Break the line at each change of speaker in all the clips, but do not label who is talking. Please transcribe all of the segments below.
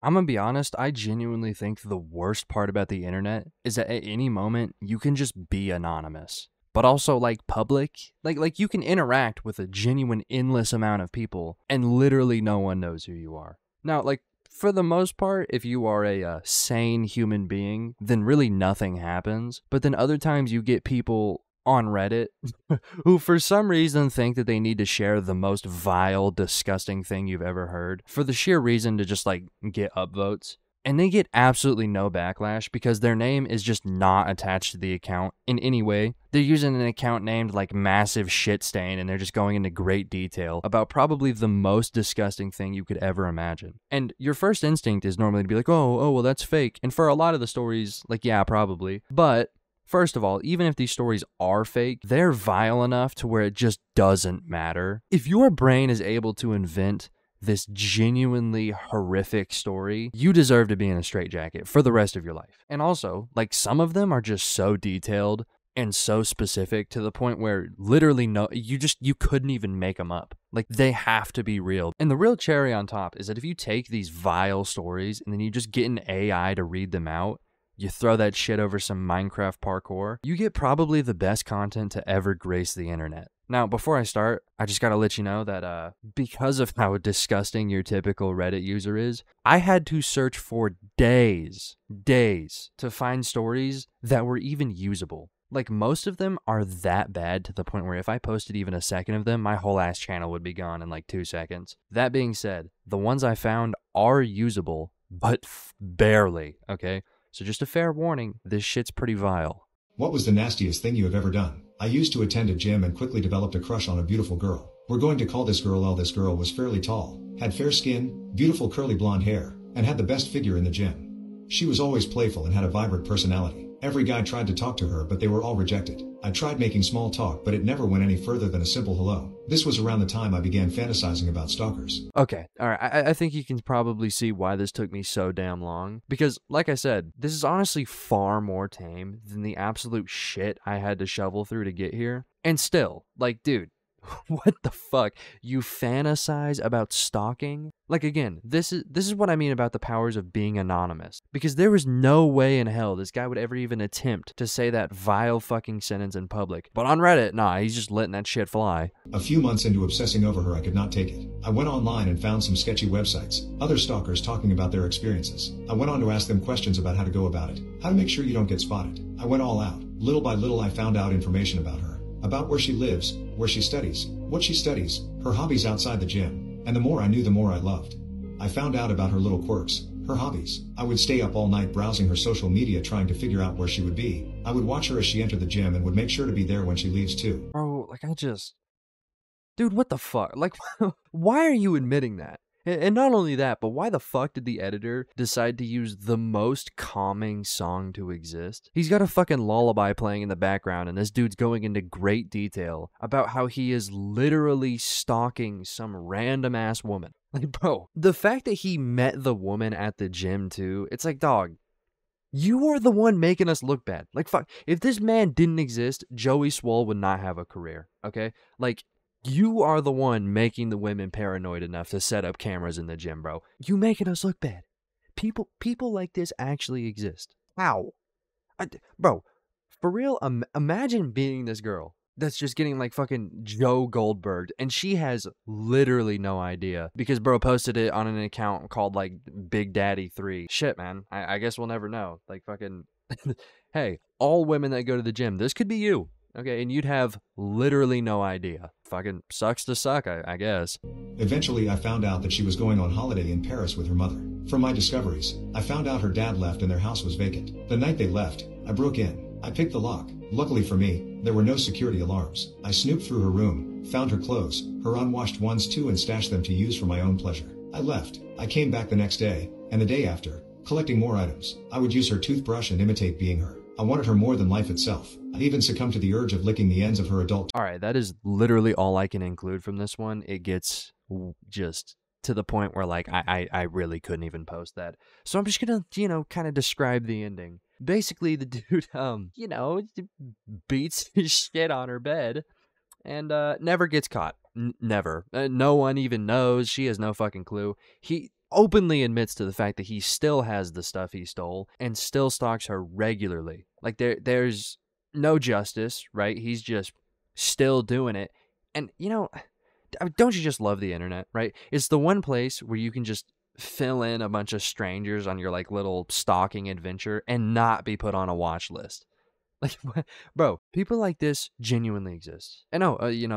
I'm gonna be honest, I genuinely think the worst part about the internet is that at any moment you can just be anonymous. But also like public, like you can interact with a genuine endless amount of people and literally no one knows who you are. Now, like for the most part, if you are a sane human being, then really nothing happens. But then other times you get people on Reddit who for some reason think that they need to share the most vile, disgusting thing you've ever heard for the sheer reason to just like get upvotes. And they get absolutely no backlash because their name is just not attached to the account in any way. They're using an account named like Massive Shit Stain, and they're just going into great detail about probably the most disgusting thing you could ever imagine. And your first instinct is normally to be like, oh, well, that's fake. And for a lot of the stories, like, yeah, probably. But first of all, even if these stories are fake, they're vile enough to where it just doesn't matter. If your brain is able to invent this genuinely horrific story, you deserve to be in a straitjacket for the rest of your life. And also, like, some of them are just so detailed and so specific to the point where literally you couldn't even make them up. Like, they have to be real. And the real cherry on top is that if you take these vile stories and then you just get an AI to read them out, you throw that shit over some Minecraft parkour, you get probably the best content to ever grace the internet. Now, before I start, I just gotta let you know that because of how disgusting your typical Reddit user is, I had to search for days to find stories that were even usable. Like, most of them are that bad to the point where if I posted even a second of them, my whole ass channel would be gone in like 2 seconds. That being said, the ones I found are usable, but barely, okay? So just a fair warning, this shit's pretty vile.
What was the nastiest thing you have ever done? I used to attend a gym and quickly developed a crush on a beautiful girl. We're going to call this girl L. This girl was fairly tall, had fair skin, beautiful curly blonde hair, and had the best figure in the gym. She was always playful and had a vibrant personality. Every guy tried to talk to her, but they were all rejected. I tried making small talk, but it never went any further than a simple hello. This was around the time I began fantasizing about stalkers.
Okay, alright, I think you can probably see why this took me so damn long. Because, like I said, this is honestly far more tame than the absolute shit I had to shovel through to get here. And still, like, dude, what the fuck? You fantasize about stalking? Like, again, this is what I mean about the powers of being anonymous. Because there was no way in hell this guy would ever even attempt to say that vile fucking sentence in public. But on Reddit, nah, he's just letting that shit fly.
A few months into obsessing over her, I could not take it. I went online and found some sketchy websites, other stalkers talking about their experiences. I went on to ask them questions about how to go about it, how to make sure you don't get spotted. I went all out. Little by little, I found out information about her. About where she lives, where she studies, what she studies, her hobbies outside the gym. And the more I knew, the more I loved. I found out about her little quirks, her hobbies. I would stay up all night browsing her social media trying to figure out where she would be. I would watch her as she entered the gym and would make sure to be there when she leaves too.
Bro, like dude, what the fuck? Like, why are you admitting that? And not only that, but why the fuck did the editor decide to use the most calming song to exist? He's got a fucking lullaby playing in the background, and this dude's going into great detail about how he is literally stalking some random ass woman. Like, bro, the fact that he met the woman at the gym too, it's like, dog, you are the one making us look bad. Like, fuck, if this man didn't exist, Joey Swole would not have a career, okay? Like, you are the one making the women paranoid enough to set up cameras in the gym, bro. You making us look bad. People like this actually exist. How? Bro, for real, imagine being this girl that's just getting like fucking Joe Goldberg, and she has literally no idea because bro posted it on an account called like Big Daddy 3. Shit, man. I guess we'll never know. Like fucking, hey, all women that go to the gym, this could be you. Okay, and you'd have literally no idea. Fucking sucks to suck, I guess.
Eventually, I found out that she was going on holiday in Paris with her mother. From my discoveries, I found out her dad left and their house was vacant. The night they left, I broke in. I picked the lock. Luckily for me, there were no security alarms. I snooped through her room, found her clothes, her unwashed ones too, and stashed them to use for my own pleasure. I left. I came back the next day, and the day after, collecting more items. I would use her toothbrush and imitate being her. I wanted her more than life itself. I even succumbed to the urge of licking the ends of her adult.
Alright, that is literally all I can include from this one. It gets just to the point where, like, I really couldn't even post that. So I'm just gonna, kind of describe the ending. Basically, the dude, beats his shit on her bed and, never gets caught. Never. No one even knows. She has no fucking clue. openly admits to the fact that he still has the stuff he stole and still stalks her regularly. Like there's no justice, right? He's just still doing it. And don't you just love the internet, right? It's the one place where you can just fill in a bunch of strangers on your like little stalking adventure and not be put on a watch list. Like, bro, people like this genuinely exist. And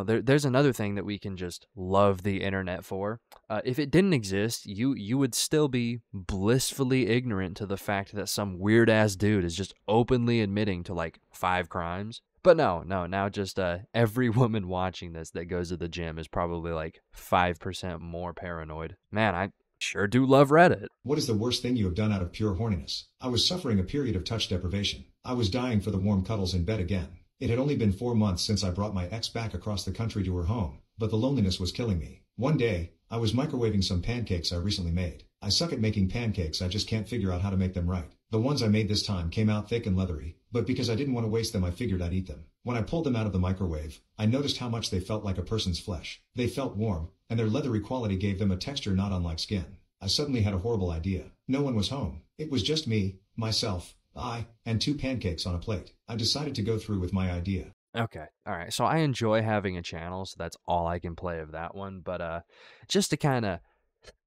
there's another thing that we can just love the internet for. If it didn't exist, you would still be blissfully ignorant to the fact that some weird ass dude is just openly admitting to like 5 crimes. But no, now just every woman watching this that goes to the gym is probably like 5% more paranoid. Man, I sure do love Reddit.
What is the worst thing you have done out of pure horniness? I was suffering a period of touch deprivation. I was dying for the warm cuddles in bed again. It had only been 4 months since I brought my ex back across the country to her home, but the loneliness was killing me. One day, I was microwaving some pancakes I recently made. I suck at making pancakes, I just can't figure out how to make them right. The ones I made this time came out thick and leathery, but because I didn't want to waste them I figured I'd eat them. When I pulled them out of the microwave, I noticed how much they felt like a person's flesh. They felt warm, and their leathery quality gave them a texture not unlike skin. I suddenly had a horrible idea. No one was home. It was just me, myself, I, and 2 pancakes on a plate. I decided to go through with my idea.
Okay, alright, so I enjoy having a channel, so that's all I can play of that one, but just to kind of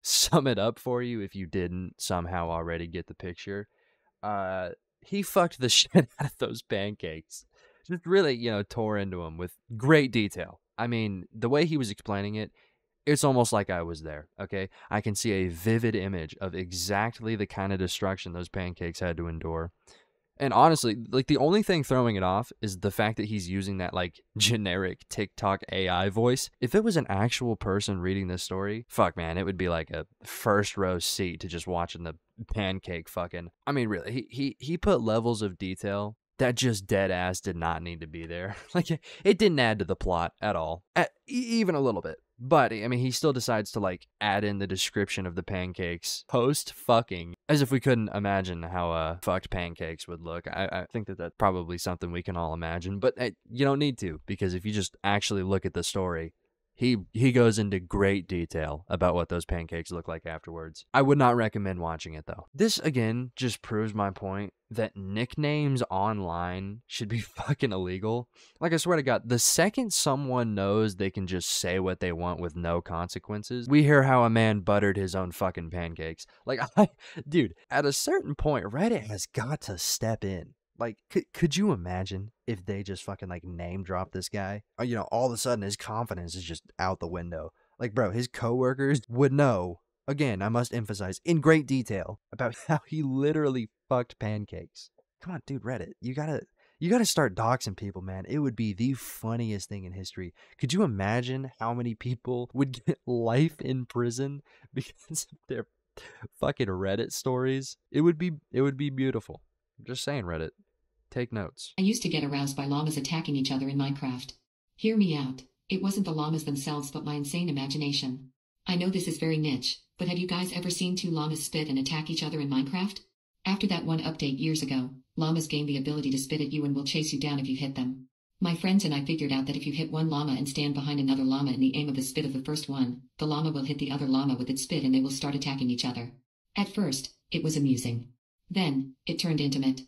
sum it up for you if you didn't somehow already get the picture, he fucked the shit out of those pancakes. Just really, tore into them with great detail. I mean, the way he was explaining it, it's almost like I was there, okay? I can see a vivid image of exactly the kind of destruction those pancakes had to endure. And honestly, like, the only thing throwing it off is the fact that he's using that, like, generic TikTok AI voice. If it was an actual person reading this story, fuck, man, it would be like a first row seat to just watching the pancake fucking. I mean, really, he put levels of detail that just dead ass did not need to be there. Like, it didn't add to the plot at all, even a little bit. But, I mean, he still decides to, like, add in the description of the pancakes post-fucking, as if we couldn't imagine how fucked pancakes would look. I think that that's probably something we can all imagine, but you don't need to, because if you just actually look at the story, he goes into great detail about what those pancakes look like afterwards. I would not recommend watching it, though. This, again, just proves my point that nicknames online should be fucking illegal. Like, I swear to God, the second someone knows they can just say what they want with no consequences, we hear how a man buttered his own fucking pancakes. Like, dude, at a certain point, Reddit has got to step in. Like, could you imagine if they just fucking, like, name drop this guy? Or, all of a sudden his confidence is just out the window. Like, bro, his coworkers would know, again, I must emphasize, in great detail, about how he literally fucked pancakes. Come on, dude, Reddit, you gotta start doxing people, man. It would be the funniest thing in history. Could you imagine how many people would get life in prison because of their fucking Reddit stories? It would be beautiful. I'm just saying, Reddit. Take notes.
I used to get aroused by llamas attacking each other in Minecraft. Hear me out. It wasn't the llamas themselves but my insane imagination. I know this is very niche, but have you guys ever seen 2 llamas spit and attack each other in Minecraft? After that one update years ago, llamas gain the ability to spit at you and will chase you down if you hit them. My friends and I figured out that if you hit one llama and stand behind another llama in the aim of the spit of the first one, the llama will hit the other llama with its spit and they will start attacking each other. At first, it was amusing. Then, it turned intimate.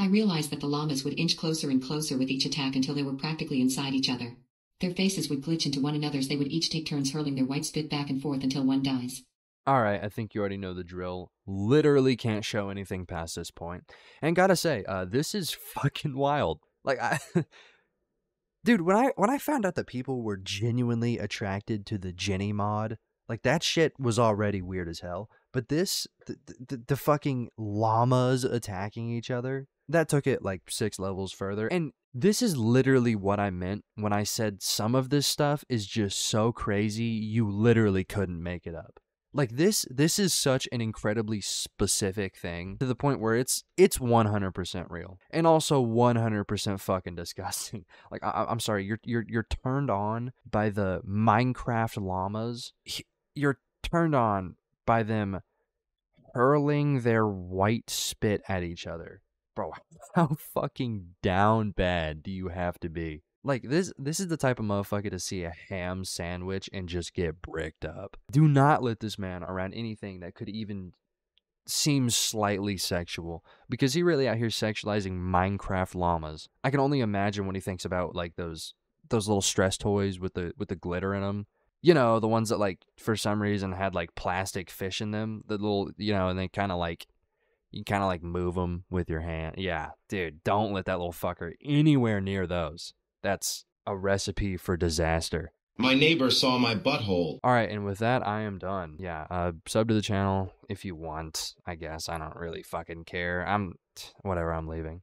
I realized that the llamas would inch closer and closer with each attack until they were practically inside each other. Their faces would glitch into one another's. They would each take turns hurling their white spit back and forth until one dies.
Alright, I think you already know the drill. Literally can't show anything past this point. And gotta say, this is fucking wild. Like, dude, when I found out that people were genuinely attracted to the Jenny mod, like, that shit was already weird as hell. But this, the fucking llamas attacking each other, that took it like 6 levels further. And this is literally what I meant when I said some of this stuff is just so crazy you literally couldn't make it up. Like, this is such an incredibly specific thing to the point where it's 100% real and also 100% fucking disgusting. Like, I'm sorry, you're turned on by the Minecraft llamas. You're turned on by them hurling their white spit at each other. Bro, how fucking down bad do you have to be? Like, this is the type of motherfucker to see a ham sandwich and just get bricked up. Do not let this man around anything that could even seem slightly sexual, because he really out here sexualizing Minecraft llamas. I can only imagine what he thinks about, like, those little stress toys with the glitter in them. You know, the ones that, like, for some reason had, like, plastic fish in them. The little, you know, and they kind of, like, you kind of, like, move them with your hand. Yeah, dude, don't let that little fucker anywhere near those. That's a recipe for disaster.
My neighbor saw my butthole.
All right, and with that, I am done. Yeah, sub to the channel if you want, I guess. I don't really fucking care. Whatever, I'm leaving.